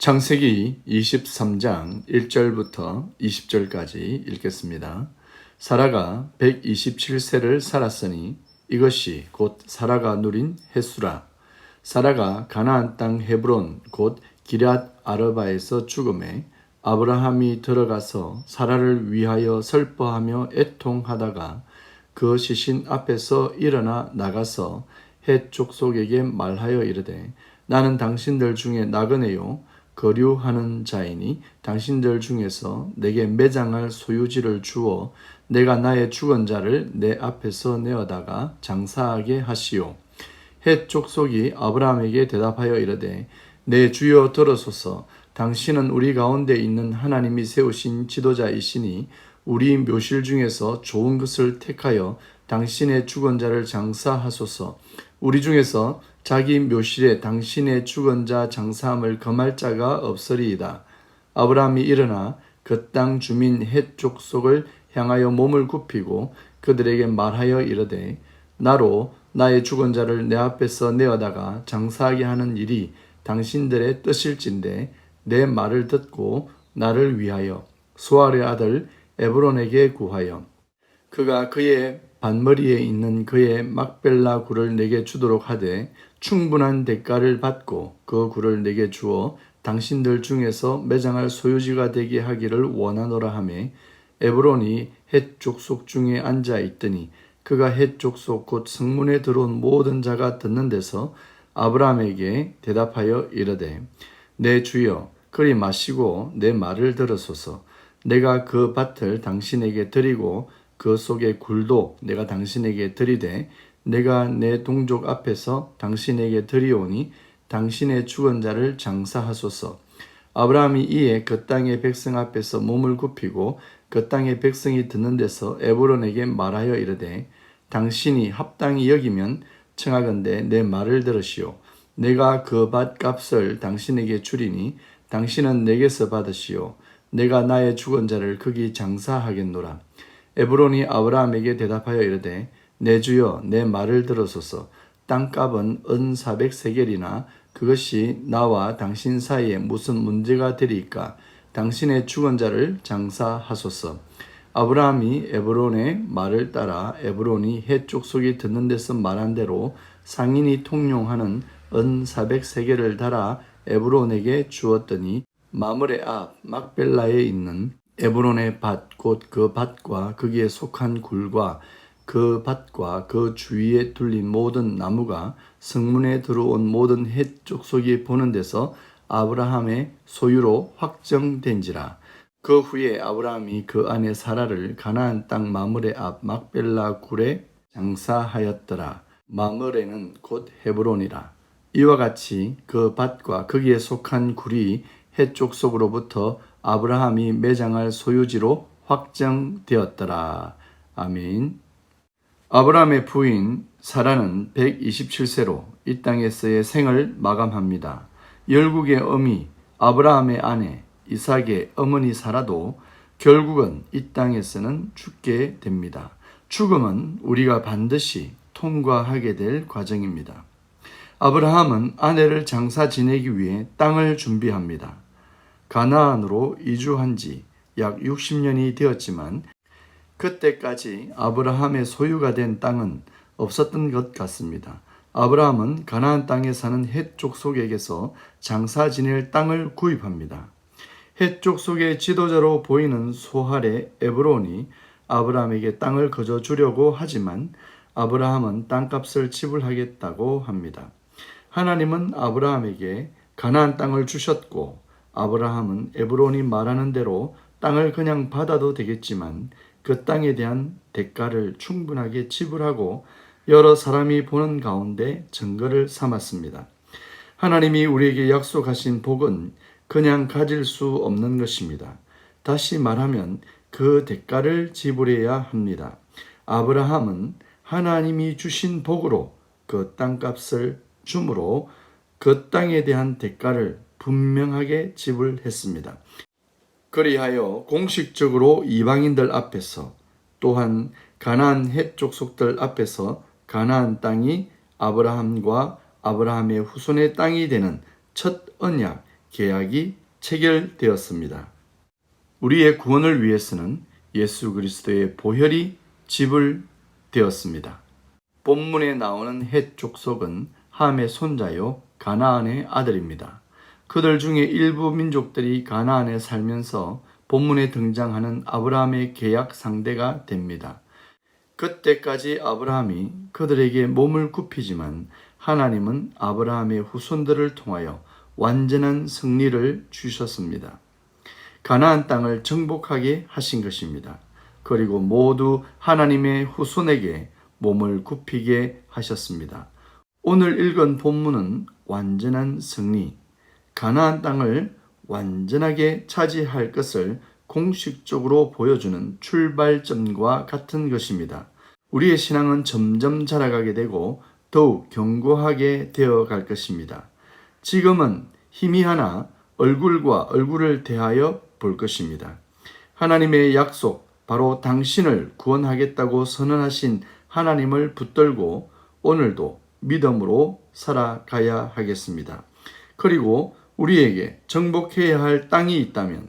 창세기 23장 1절부터 20절까지 읽겠습니다. 사라가 127세를 살았으니 이것이 곧 사라가 누린 햇수라. 사라가 가나안 땅 헤브론 곧 기럇 아르바에서 죽음에 아브라함이 들어가서 사라를 위하여 슬퍼하며 애통하다가 그 시신 앞에서 일어나 나가서 헷 족속에게 말하여 이르되 나는 당신들 중에 나그네요 거류하는 자이니 당신들 중에서 내게 매장할 소유지를 주어 내가 나의 죽은 자를 내 앞에서 내어다가 장사하게 하시오. 헷 족속이 아브라함에게 대답하여 이르되 내 주여 들으소서. 당신은 우리 가운데 있는 하나님이 세우신 지도자이시니 우리 묘실 중에서 좋은 것을 택하여 당신의 죽은 자를 장사하소서. 우리 중에서 자기 묘실에 당신의 죽은 자 장사함을 금할 자가 없으리이다. 아브라함이 일어나 그 땅 주민 헷 족속을 향하여 몸을 굽히고 그들에게 말하여 이르되 나로 나의 죽은 자를 내 앞에서 내어다가 장사하게 하는 일이 당신들의 뜻일진데 내 말을 듣고 나를 위하여 수알의 아들 에브론에게 구하여 그가 그의 반머리에 있는 그의 막벨라 굴을 내게 주도록 하되 충분한 대가를 받고 그 굴을 내게 주어 당신들 중에서 매장할 소유지가 되게 하기를 원하노라 하매 에브론이 헷 족속 중에 앉아 있더니 그가 헷 족속 곧 성문에 들어온 모든 자가 듣는 데서 아브라함에게 대답하여 이르되 내 주여 그리 마시고 내 말을 들으소서. 내가 그 밭을 당신에게 드리고 그 속의 굴도 내가 당신에게 드리되 내가 내 동족 앞에서 당신에게 드리오니 당신의 죽은 자를 장사하소서. 아브라함이 이에 그 땅의 백성 앞에서 몸을 굽히고 그 땅의 백성이 듣는 데서 에브론에게 말하여 이르되 당신이 합당히 여기면 청하건대 내 말을 들으시오. 내가 그 밭 값을 당신에게 주리니 당신은 내게서 받으시오. 내가 나의 죽은 자를 거기 장사하겠노라. 에브론이 아브라함에게 대답하여 이르되 내 주여 내 말을 들으소서. 땅값은 은 400세겔이나 그것이 나와 당신 사이에 무슨 문제가 되리까? 당신의 죽은 자를 장사하소서. 아브라함이 에브론의 말을 따라 에브론이 헷 족속이 듣는 데서 말한 대로 상인이 통용하는 은 400세겔을 달아 에브론에게 주었더니 마므레 앞 막벨라에 있는 에브론의 밭 곧 그 밭과 거기에 속한 굴과 그 밭과 그 주위에 둘린 모든 나무가 성문에 들어온 모든 헷 족속이 보는 데서 아브라함의 소유로 확정된지라. 그 후에 아브라함이 그 아내 사라를 가나안 땅 마므레 앞 막벨라 굴에 장사하였더라. 마므레는 곧 헤브론이라. 이와 같이 그 밭과 거기에 속한 굴이 헷 족속으로부터 아브라함이 매장할 소유지로 확정되었더라. 아멘. 아브라함의 부인 사라는 127세로 이 땅에서의 생을 마감합니다. 열국의 어미 아브라함의 아내 이삭의 어머니 사라도 결국은 이 땅에서는 죽게 됩니다. 죽음은 우리가 반드시 통과하게 될 과정입니다. 아브라함은 아내를 장사 지내기 위해 땅을 준비합니다. 가나안으로 이주한 지 약 60년이 되었지만 그때까지 아브라함의 소유가 된 땅은 없었던 것 같습니다. 아브라함은 가나안 땅에 사는 헷 족속에게서 장사 지낼 땅을 구입합니다. 헷 족속의 지도자로 보이는 소할의 에브론이 아브라함에게 땅을 거저 주려고 하지만 아브라함은 땅값을 지불하겠다고 합니다. 하나님은 아브라함에게 가나안 땅을 주셨고 아브라함은 에브론이 말하는 대로 땅을 그냥 받아도 되겠지만 그 땅에 대한 대가를 충분하게 지불하고 여러 사람이 보는 가운데 증거를 삼았습니다. 하나님이 우리에게 약속하신 복은 그냥 가질 수 없는 것입니다. 다시 말하면 그 대가를 지불해야 합니다. 아브라함은 하나님이 주신 복으로 그 땅값을 주므로 그 땅에 대한 대가를 분명하게 지불했습니다. 그리하여 공식적으로 이방인들 앞에서 또한 가나안 헷 족속들 앞에서 가나안 땅이 아브라함과 아브라함의 후손의 땅이 되는 첫 언약 계약이 체결되었습니다. 우리의 구원을 위해서는 예수 그리스도의 보혈이 지불되었습니다. 본문에 나오는 헷 족속은 함의 손자요 가나안의 아들입니다. 그들 중에 일부 민족들이 가나안에 살면서 본문에 등장하는 아브라함의 계약 상대가 됩니다. 그때까지 아브라함이 그들에게 몸을 굽히지만 하나님은 아브라함의 후손들을 통하여 완전한 승리를 주셨습니다. 가나안 땅을 정복하게 하신 것입니다. 그리고 모두 하나님의 후손에게 몸을 굽히게 하셨습니다. 오늘 읽은 본문은 완전한 승리, 가나안 땅을 완전하게 차지할 것을 공식적으로 보여주는 출발점과 같은 것입니다. 우리의 신앙은 점점 자라가게 되고 더욱 견고하게 되어갈 것입니다. 지금은 희미하나 얼굴과 얼굴을 대하여 볼 것입니다. 하나님의 약속, 바로 당신을 구원하겠다고 선언하신 하나님을 붙들고 오늘도 믿음으로 살아가야 하겠습니다. 그리고 우리에게 정복해야 할 땅이 있다면,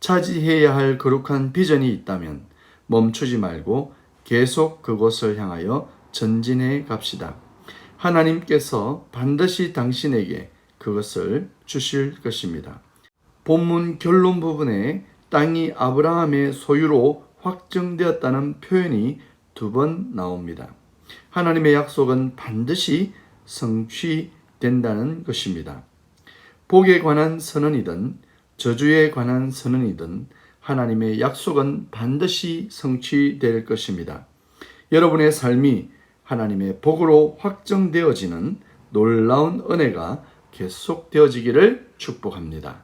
차지해야 할 거룩한 비전이 있다면 멈추지 말고 계속 그곳을 향하여 전진해 갑시다. 하나님께서 반드시 당신에게 그것을 주실 것입니다. 본문 결론 부분에 땅이 아브라함의 소유로 확정되었다는 표현이 2번 나옵니다. 하나님의 약속은 반드시 성취된다는 것입니다. 복에 관한 선언이든 저주에 관한 선언이든 하나님의 약속은 반드시 성취될 것입니다. 여러분의 삶이 하나님의 복으로 확정되어지는 놀라운 은혜가 계속되어지기를 축복합니다.